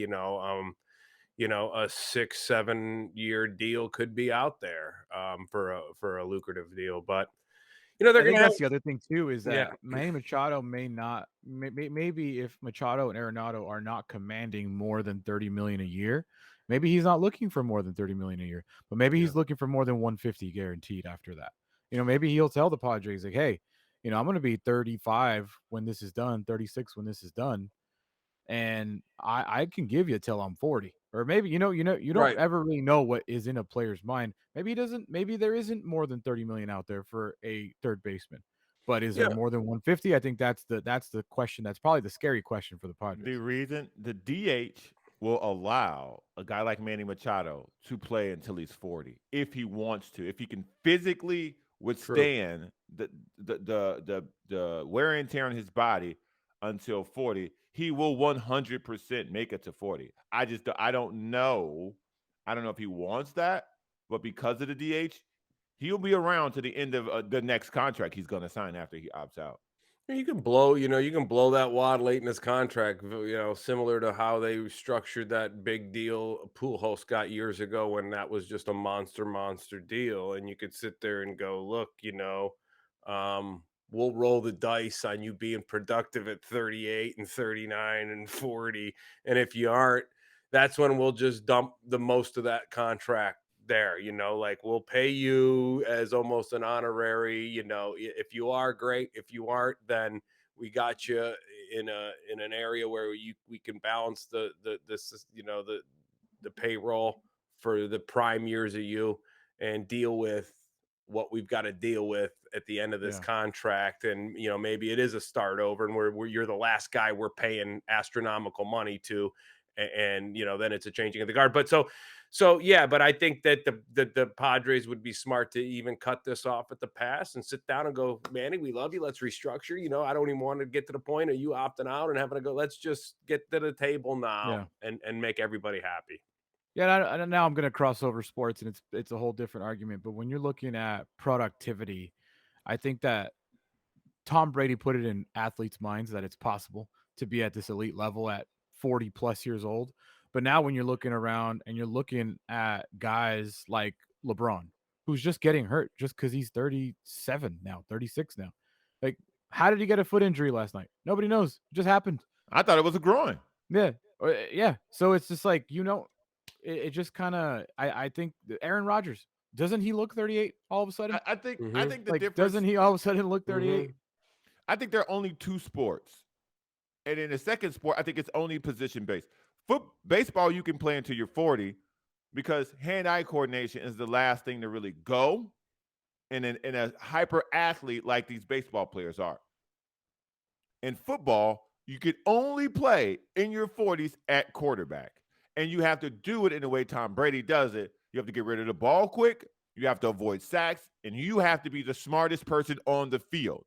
6-7 year deal could be out there for a lucrative deal. But they're I think gonna that's the other thing too, is that Yeah. Manny Machado may not, maybe if Machado and Arenado are not commanding more than $30 million a year, maybe he's not looking for more than $30 million a year, but maybe he's looking for more than 150 guaranteed after that. Maybe he'll tell the Padres like, hey, I'm going to be 35 when this is done, 36 when this is done, and I can give you till I'm 40. Or maybe you don't Right. ever really know what is in a player's mind. Maybe there isn't more than 30 million out there for a third baseman. But is there Yeah. more than 150? I think that's the question. That's probably the scary question for the Padres. The reason the DH will allow a guy like Manny Machado to play until he's 40, if he wants to, if he can physically withstand the wear and tear on his body until 40, he will 100% make it to 40. I don't know. I don't know if he wants that, but because of the DH, he'll be around to the end of the next contract he's going to sign after he opts out. You can blow that wad late in his contract, similar to how they structured that big deal Pujols got years ago when that was just a monster deal. And you could sit there and go, look, we'll roll the dice on you being productive at 38 and 39 and 40. And if you aren't, that's when we'll just dump the most of that contract there. We'll pay you as almost an honorary, if you are great. If you aren't, then we got you in an area where we can balance the payroll for the prime years of you and deal with what we've got to deal with at the end of this Yeah. contract. And, maybe it is a start over and where you're the last guy we're paying astronomical money to. And then it's a changing of the guard. But yeah, but I think that the Padres would be smart to even cut this off at the pass and sit down and go, Manny, we love you. Let's restructure. I don't even want to get to the point of you opting out and having to go. Let's just get to the table now and make everybody happy. Yeah, and now I'm going to cross over sports, and it's a whole different argument. But when you're looking at productivity, I think that Tom Brady put it in athletes' minds that it's possible to be at this elite level at 40 plus years old. But now when you're looking around and you're looking at guys like LeBron, who's just getting hurt just because he's 37 now, 36 now. Like, how did he get a foot injury last night? Nobody knows. It just happened. I thought it was a groin. Yeah. Yeah. So it's just like, it just kind of, I think Aaron Rodgers, doesn't he look 38 all of a sudden? I think the Like, difference. doesn't he all of a sudden look 38? I think there are only two sports. And in the second sport, I think it's only position based. Baseball, you can play until you're 40 because hand-eye coordination is the last thing to really go in a hyper athlete like these baseball players are. In football, you can only play in your 40s at quarterback. And you have to do it in the way Tom Brady does it. You have to get rid of the ball quick. You have to avoid sacks. And you have to be the smartest person on the field.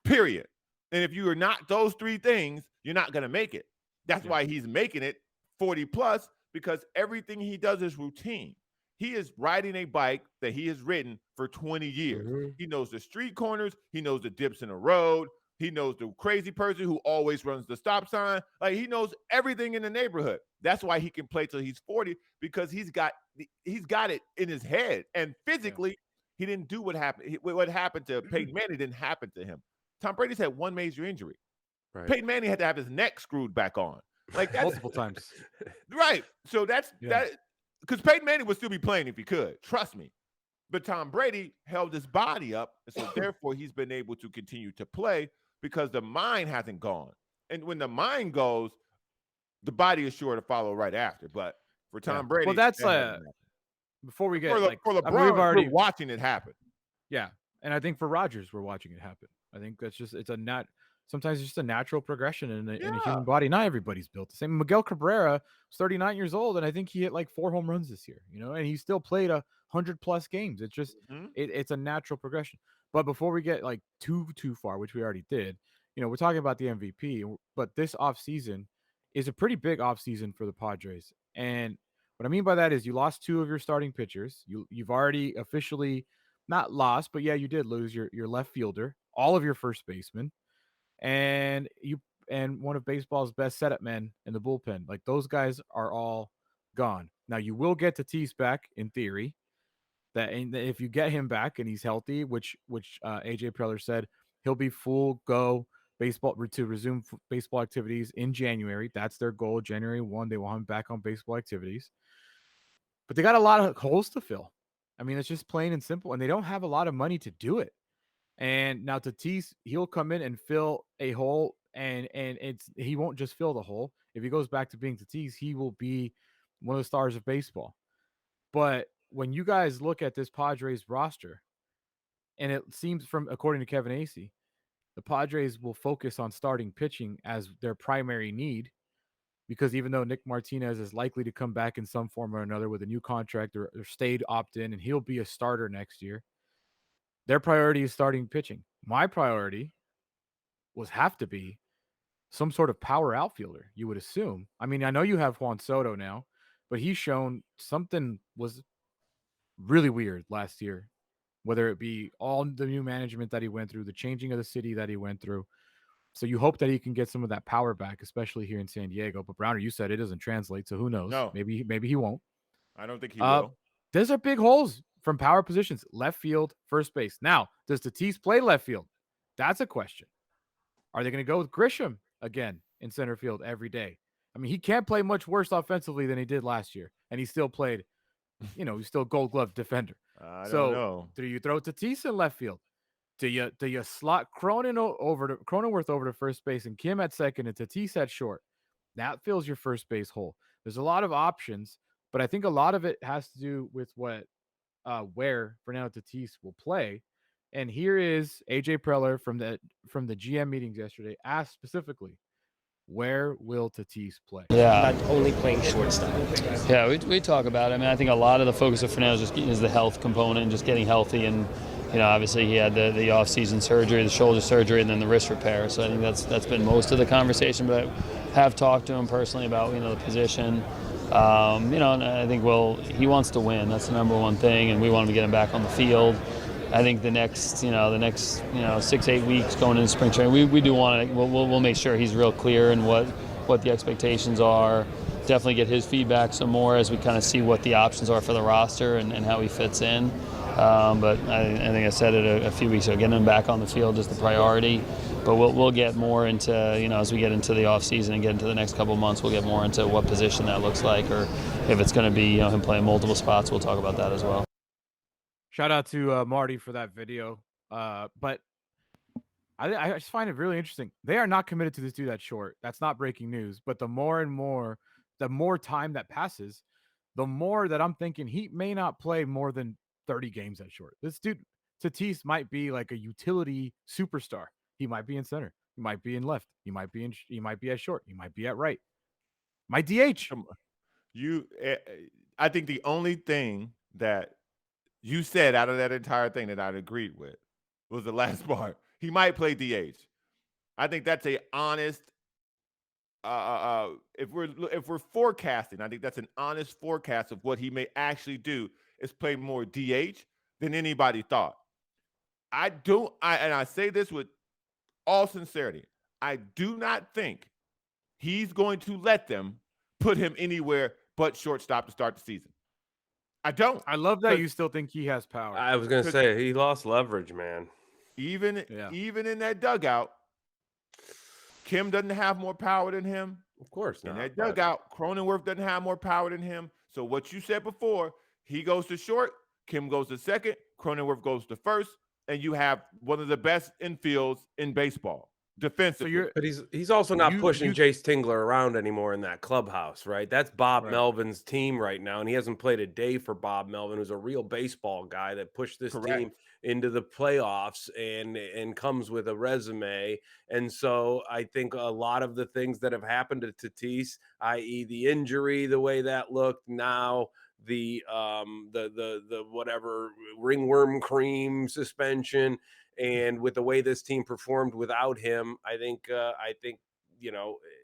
Period. And if you are not those three things, you're not going to make it. That's why he's making it 40 plus, because everything he does is routine. He is riding a bike that he has ridden for 20 years. He knows the street corners. He knows the dips in the road. He knows the crazy person who always runs the stop sign. Like, he knows everything in the neighborhood. That's why he can play till he's 40, because he's got it in his head. And physically, he didn't do what happened. What happened to Peyton Manning didn't happen to him. Tom Brady's had one major injury. Right. Peyton Manning had to have his neck screwed back on. Like, multiple times. Right. So that because Peyton Manning would still be playing if he could. Trust me. But Tom Brady held his body up. And so therefore he's been able to continue to play because the mind hasn't gone. And when the mind goes, the body is sure to follow right after. But for Tom Brady, well, that's before we get for LeBron, we're watching it happen. Yeah. And I think for Rodgers, we're watching it happen. I think that's just sometimes it's just a natural progression in a human body. Not everybody's built the same. Miguel Cabrera was 39 years old, and I think he hit like 4 home runs this year, and he still played 100+ games. It's just it's a natural progression. But before we get like too far, which we already did, we're talking about the MVP, but this offseason is a pretty big offseason for the Padres. And what I mean by that is you lost 2 of your starting pitchers. You've already officially not lost, but yeah, you did lose your left fielder, all of your first basemen, and one of baseball's best setup men in the bullpen. Like, those guys are all gone. Now you will get Tatis back in theory. And if you get him back and he's healthy, which AJ Preller said he'll be full go baseball to resume baseball activities in January. That's their goal. January 1, they want him back on baseball activities. But they got a lot of holes to fill. I mean, it's just plain and simple, and they don't have a lot of money to do it. And now Tatis, he'll come in and fill a hole, and he won't just fill the hole. If he goes back to being Tatis, he will be one of the stars of baseball. But when you guys look at this Padres roster, and it seems according to Kevin Acee, the Padres will focus on starting pitching as their primary need, because even though Nick Martinez is likely to come back in some form or another with a new contract or stayed opt-in, and he'll be a starter next year, their priority is starting pitching. My priority have to be some sort of power outfielder, you would assume. I mean, I know you have Juan Soto now, but he's shown something was really weird last year, whether it be all the new management that he went through, the changing of the city that he went through. So you hope that he can get some of that power back, especially here in San Diego. But Browner, you said it doesn't translate, so who knows? No. Maybe he won't. I don't think he will. Those are big holes from power positions: left field, first base. Now, does Tatis play left field? That's a question. Are they going to go with Grisham again in center field every day? I mean, he can't play much worse offensively than he did last year, and he still played. He's still a Gold Glove defender. I don't know. Do you throw Tatis in left field? Do you slot Cronenworth over to first base and Kim at second and Tatis at short? That fills your first base hole. There's a lot of options, but I think a lot of it has to do with what where Fernando Tatis will play. And here is AJ Preller from the GM meetings yesterday asked specifically, where will Tatis play? Yeah, not only playing shortstop. Yeah, we talk about it. I mean, I think a lot of the focus of Fernando is the health component, just getting healthy, and obviously he had the off-season surgery, the shoulder surgery, and then the wrist repair. So I think that's been most of the conversation. But I have talked to him personally about the position. And I think he wants to win. That's the number one thing, and we want him to get him back on the field. I think the next 6-8 weeks going into spring training, we do want to. We'll make sure he's real clear in what the expectations are. Definitely get his feedback some more as we kind of see what the options are for the roster and how he fits in. But I think I said it a few weeks ago. Getting him back on the field is the priority. But we'll get more into as we get into the off season and get into the next couple of months, we'll get more into what position that looks like, or if it's going to be him playing multiple spots. We'll talk about that as well. Shout out to Marty for that video. But I just find it really interesting. They are not committed to this dude that short. That's not breaking news. But the more time that passes, the more that I'm thinking he may not play more than 30 games at short. This dude, Tatis, might be like a utility superstar. He might be in center. He might be in left. He might be at short. He might be at right. My DH. I think the only thing that you said out of that entire thing that I'd agreed with was the last part. He might play DH. I think that's a honest. If we're forecasting, I think that's an honest forecast of what he may actually do is play more DH than anybody thought. And I say this with all sincerity. I do not think he's going to let them put him anywhere but shortstop to start the season. I don't. I love that you still think he has power. I was going to say he lost leverage, man. Even in that dugout, Kim doesn't have more power than him. Of course not. In that dugout, Cronenworth doesn't have more power than him. So what you said before, he goes to short, Kim goes to second, Cronenworth goes to first, and you have one of the best infields in baseball. Defensively. But he's also not pushing Jace Tingler around anymore in that clubhouse, right? That's Bob Melvin's team right now, and he hasn't played a day for Bob Melvin, who's a real baseball guy that pushed this team into the playoffs and comes with a resume. And so I think a lot of the things that have happened to Tatis, i.e. the injury, the way that looked, now the whatever ringworm cream suspension, and with the way this team performed without him, I think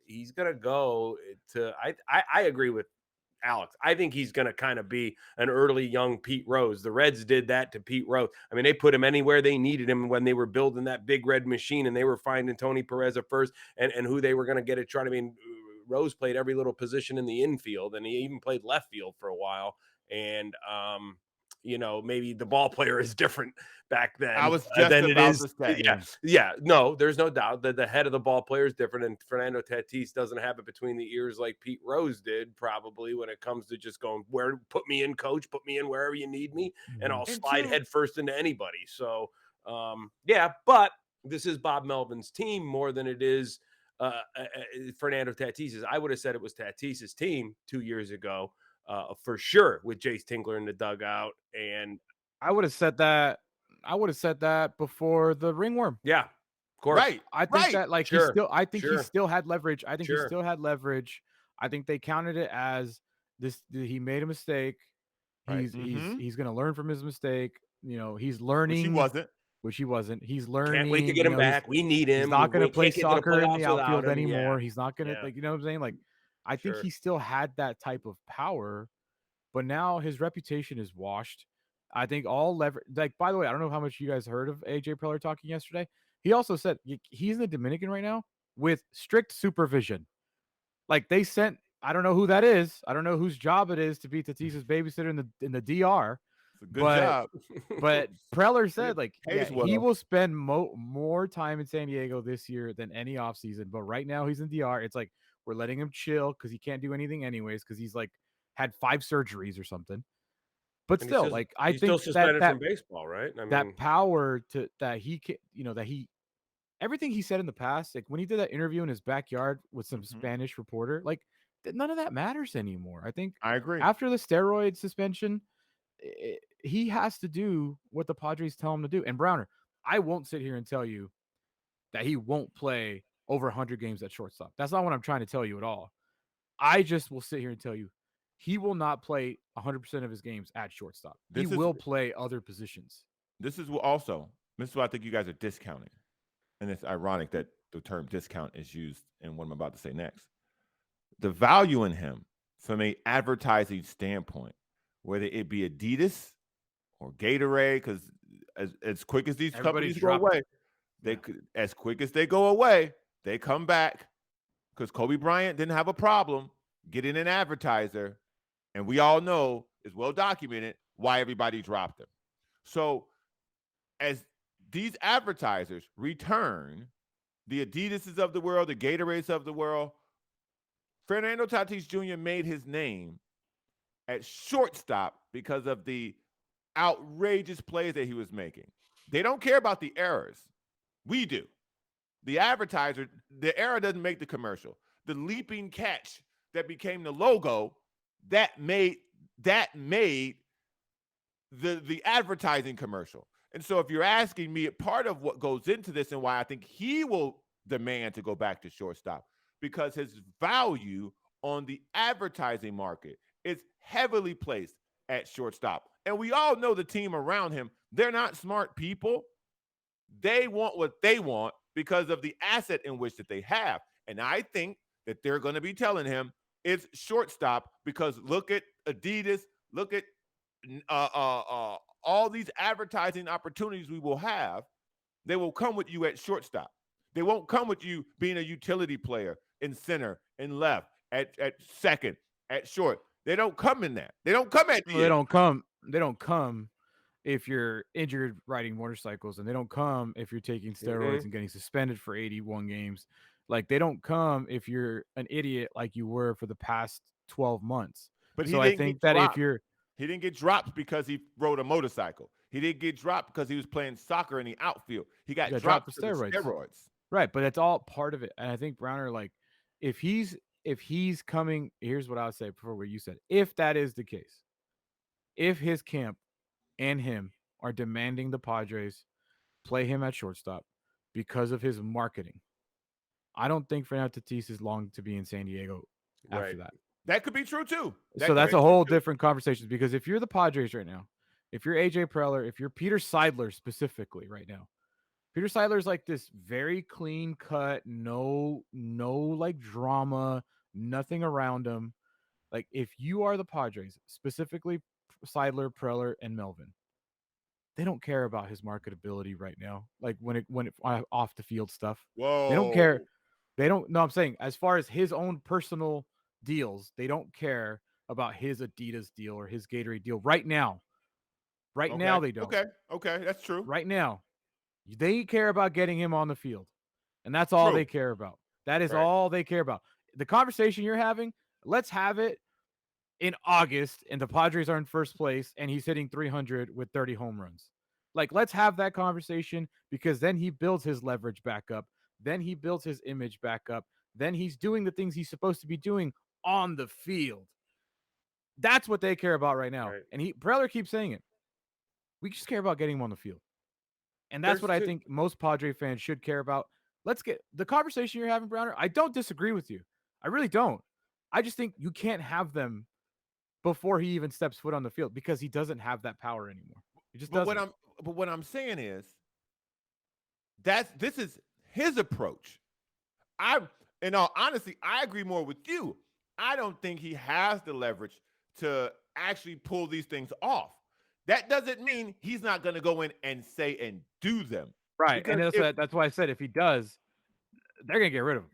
he's gonna go to. I agree with Alex. I think he's gonna kind of be an early young Pete Rose. The Reds did that to Pete Rose. I mean, they put him anywhere they needed him when they were building that big red machine, and they were finding Tony Perez at first and who they were gonna get at try. I mean, Rose played every little position in the infield, and he even played left field for a while. And maybe the ball player is different back then. I was just than about it is. to say. Yeah. No, there's no doubt that the head of the ball player is different, and Fernando Tatis doesn't have it between the ears like Pete Rose did, probably, when it comes to just going, put me in, coach, put me in wherever you need me, and I'll slide headfirst into anybody. So, but this is Bob Melvin's team more than it is Fernando Tatis's. I would have said it was Tatis's team 2 years ago. For sure, with Jace Tingler in the dugout, and I would have said that. Before the ringworm. Yeah, of course. Right. I think that he still had leverage. I think Sure. he still had leverage. I think they counted it as this. He made a mistake. He's going to learn from his mistake. He's learning. Which he wasn't. He's learning. Can't wait to get him back. We need him. He's not going to play soccer in the outfield him. anymore. Yeah. He's not going to you know what I'm saying? Like, I think he still had that type of power, but now his reputation is washed. I think all leverage. Like, by the way, I don't know how much you guys heard of AJ Preller talking yesterday. He also said he's in the Dominican right now with strict supervision. Like, they sent, I don't know who that is. I don't know whose job it is to be Tatis's babysitter in the DR. It's a good job. But Preller said he well. will spend more time in San Diego this year than any offseason. But right now he's in DR. It's like we're letting him chill because he can't do anything anyways because he's like had 5 surgeries or something. But still, I think still suspended from baseball, right? I mean, that power that he can, everything he said in the past, like when he did that interview in his backyard with some Spanish reporter, like none of that matters anymore. I think I agree. After the steroid suspension, he has to do what the Padres tell him to do. And Browner, I won't sit here and tell you that he won't play over 100 games at shortstop. That's not what I'm trying to tell you at all. I just will sit here and tell you he will not play 100% of his games at shortstop. He will play other positions. This is what I think you guys are discounting. And it's ironic that the term discount is used in what I'm about to say next. The value in him from a advertising standpoint, whether it be Adidas or Gatorade, because as quick as these companies go away, as quick as they go away, they come back, because Kobe Bryant didn't have a problem getting an advertiser, and we all know, it's well documented, why everybody dropped him. So as these advertisers return, the Adidases of the world, the Gatorades of the world, Fernando Tatis Jr. made his name at shortstop because of the outrageous plays that he was making. They don't care about the errors. We do. The advertiser, the error doesn't make the commercial. The leaping catch that became the logo, that made the advertising commercial. And so if you're asking me, part of what goes into this and why I think he will demand to go back to shortstop, because his value on the advertising market is heavily placed at shortstop. And we all know the team around him, they're not smart people. They want what they want because of the asset in which that they have. And I think that they're going to be telling him it's shortstop, because look at Adidas, look at all these advertising opportunities we will have. They will come with you at shortstop. They won't come with you being a utility player in center, in left, at second, at short. They don't come in that. They don't come at the They don't come if you're injured riding motorcycles, and they don't come if you're taking steroids and getting suspended for 81 games. Like, they don't come if you're an idiot like you were for the past 12 months. But so I think that if you're he didn't get dropped because he rode a motorcycle. He didn't get dropped because he was playing soccer in the outfield. He got dropped for steroids. Right, but that's all part of it. And I think Browner, like, if he's coming, here's what I would say before what you said. If that is the case, if his camp and him are demanding the Padres play him at shortstop because of his marketing, I don't think Fernando Tatis is long to be in San Diego after that. That could be true too. So that's a whole different conversation, because if you're the Padres right now, if you're AJ Preller, if you're Peter Seidler specifically right now, Peter Seidler is like this very clean cut, no like drama, nothing around him. Like, if you are the Padres, specifically Seidler, Preller, and Melvin, they don't care about his marketability right now. Like when it off the field stuff. Whoa. They don't care. They don't. No, I'm saying as far as his own personal deals, they don't care about his Adidas deal or his Gatorade deal right now. Right now, they don't. Okay, that's true. Right now, they care about getting him on the field, and that's all they care about. That is all they care about. The conversation you're having, let's have it in August, and the Padres are in first place, and he's hitting 300 with 30 home runs. Like, let's have that conversation, because then he builds his leverage back up. Then he builds his image back up. Then he's doing the things he's supposed to be doing on the field. That's what they care about right now. Right. And Preller keeps saying it. We just care about getting him on the field. And that's what I think most Padre fans should care about. Let's get the conversation you're having, Browner. I don't disagree with you. I really don't. I just think you can't have them before he even steps foot on the field, because he doesn't have that power anymore. He just doesn't. But what I'm saying is this is his approach. In all honesty, I agree more with you. I don't think he has the leverage to actually pull these things off. That doesn't mean he's not going to go in and say and do them. Right. And that's why I said if he does, they're going to get rid of him.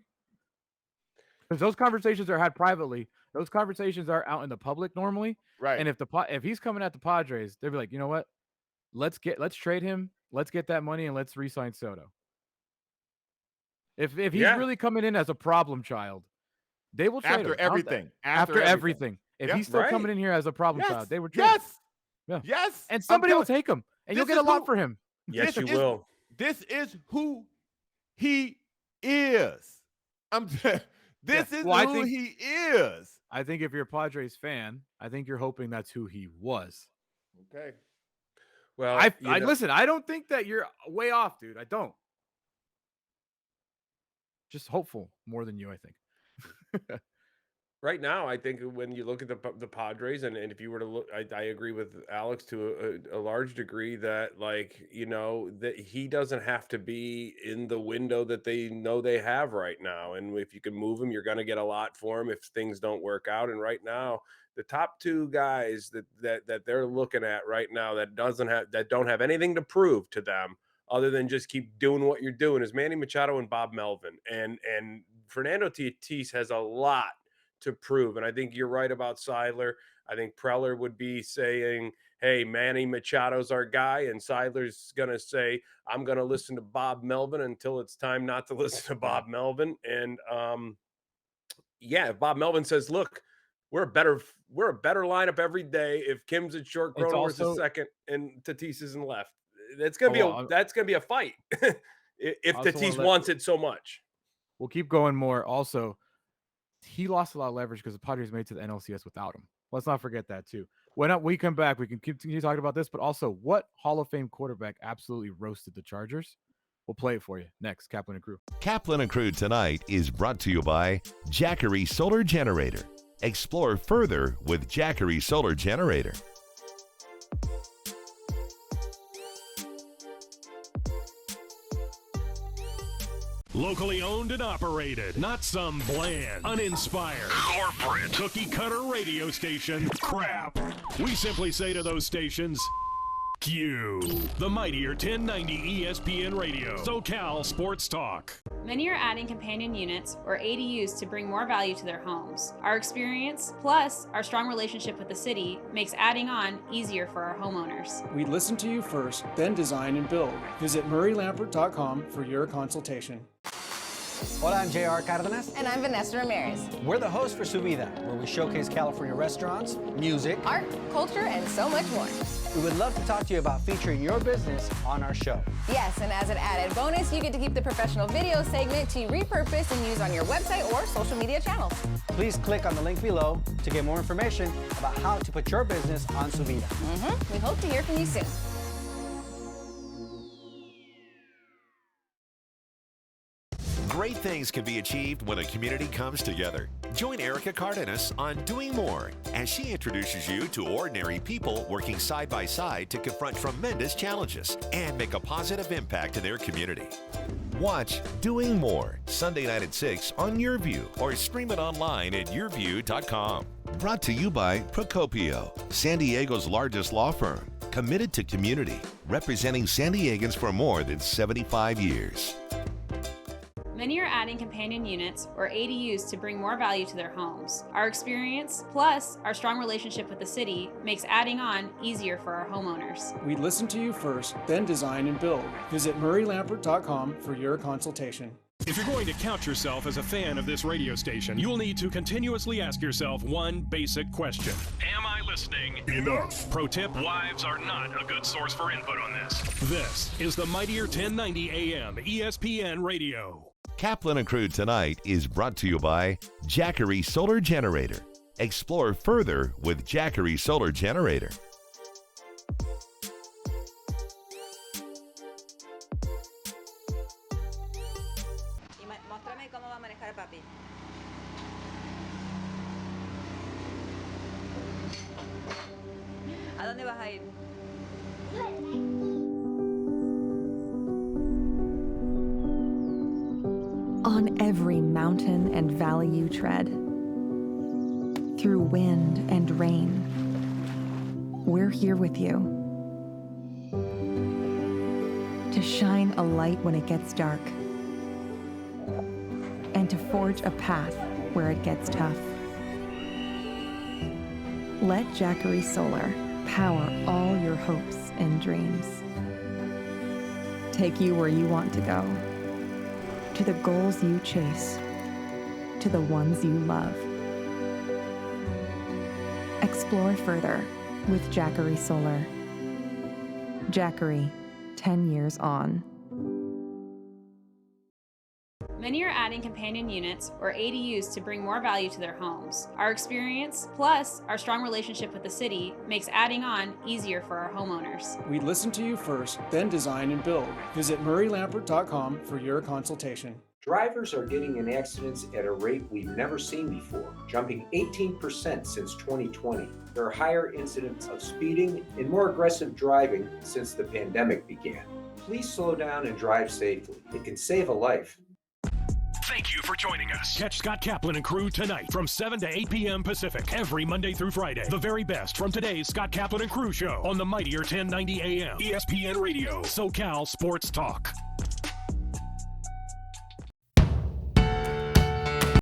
Because those conversations are had privately. Those conversations are out in the public normally. Right. And if he's coming at the Padres, they'll be like, you know what? Let's trade him. Let's get that money and let's re-sign Soto. If he's really coming in as a problem child, they will trade him. After everything. If he's still coming in here as a problem child, they would trade him. Yeah. Yes. And somebody will take him, and you'll get a lot for him. Yes, you will. This is who he is. This is who he is. I think if you're a Padres fan, I think you're hoping that's who he was. Okay. Well, I listen. I don't think that you're way off, dude. I don't. Just hopeful more than you, I think. Right now, I think when you look at the Padres, and if you were to look, I agree with Alex to a large degree that, like, that he doesn't have to be in the window that they know they have right now. And if you can move him, you're going to get a lot for him if things don't work out. And right now, the top two guys that they're looking at right now that don't have anything to prove to them other than just keep doing what you're doing is Manny Machado and Bob Melvin. And Fernando Tatis has a lot to prove. And I think you're right about Seidler. I think Preller would be saying, hey, Manny Machado's our guy. And Seidler's going to say, I'm going to listen to Bob Melvin until it's time not to listen to Bob Melvin. And if Bob Melvin says, look, we're a better lineup every day if Kim's at short, Cronenworth's at second, and Tatis is in left. That's going to be a fight if Tatis wants it so much. We'll keep going more. Also, he lost a lot of leverage because the Padres made it to the NLCS without him. Let's not forget that too. When we come back, we can continue talking about this, but also what Hall of Fame quarterback absolutely roasted the Chargers? We'll play it for you next. Kaplan and Crew. Kaplan and Crew tonight is brought to you by Jackery Solar Generator. Explore further with Jackery Solar Generator. Locally owned and operated, not some bland, uninspired, corporate, cookie-cutter radio station crap. We simply say to those stations, Q. The mightier 1090 ESPN Radio, SoCal Sports Talk. Many are adding companion units or ADUs to bring more value to their homes. Our experience, plus our strong relationship with the city, makes adding on easier for our homeowners. We listen to you first, then design and build. Visit murraylampert.com for your consultation. Hola, I'm JR Cardenas. And I'm Vanessa Ramirez. We're the hosts for Su Vida, where we showcase California restaurants, music, art, culture, and so much more. We would love to talk to you about featuring your business on our show. Yes, and as an added bonus, you get to keep the professional video segment to repurpose and use on your website or social media channels. Please click on the link below to get more information about how to put your business on Su Vida. We hope to hear from you soon. Great things can be achieved when a community comes together. Join Erica Cardenas on Doing More as she introduces you to ordinary people working side by side to confront tremendous challenges and make a positive impact in their community. Watch Doing More Sunday night at 6 on YourView or stream it online at yourview.com. Brought to you by Procopio, San Diego's largest law firm, committed to community, representing San Diegans for more than 75 years. Many are adding companion units or ADUs to bring more value to their homes. Our experience, plus our strong relationship with the city, makes adding on easier for our homeowners. We listen to you first, then design and build. Visit murraylampert.com for your consultation. If you're going to count yourself as a fan of this radio station, you'll need to continuously ask yourself one basic question. Am I listening enough? Pro tip, wives are not a good source for input on this. This is the mightier 1090 AM ESPN Radio. Kaplan and Crew tonight is brought to you by Jackery Solar Generator. Explore further with Jackery Solar Generator. Muéstrame cómo va a manejar papi. ¿A dónde vas a ir? On every mountain and valley you tread, through wind and rain, we're here with you. To shine a light when it gets dark, and to forge a path where it gets tough. Let Jackery Solar power all your hopes and dreams. Take you where you want to go. To the goals you chase, to the ones you love. Explore further with Jackery Solar. Jackery, 10 years on. Many are adding companion units or ADUs to bring more value to their homes. Our experience, plus our strong relationship with the city, makes adding on easier for our homeowners. We listen to you first, then design and build. Visit murraylampert.com for your consultation. Drivers are getting in accidents at a rate we've never seen before, jumping 18% since 2020. There are higher incidents of speeding and more aggressive driving since the pandemic began. Please slow down and drive safely. It can save a life. Thank you for joining us. Catch Scott Kaplan and crew tonight from 7 to 8 p.m. Pacific every Monday through Friday. The very best from today's Scott Kaplan and crew show on the mightier 1090 AM ESPN Radio, SoCal Sports Talk.